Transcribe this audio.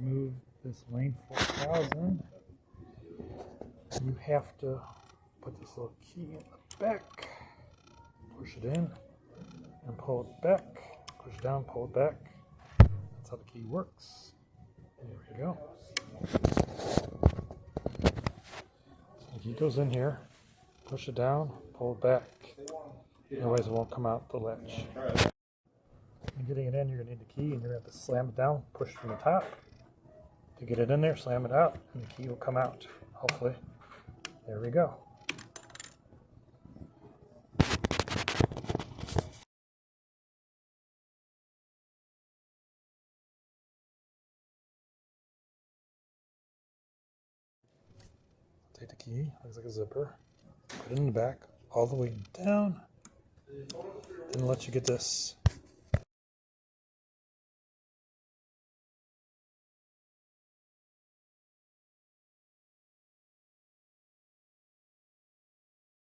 remove this LAN800, you have to put this little key in the back, push it in, and pull it back. Push it down, pull it back. That's how the key works. There we go. The key goes in here, push it down, pull it back. Otherwise it won't come out the latch. When getting it in, you're going to need the key and you're going to have to slam it down, push from the top. To get it in there, slam it out, and the key will come out, hopefully. There we go. Take the key, looks like a zipper, put it in the back, all the way down, then let you get this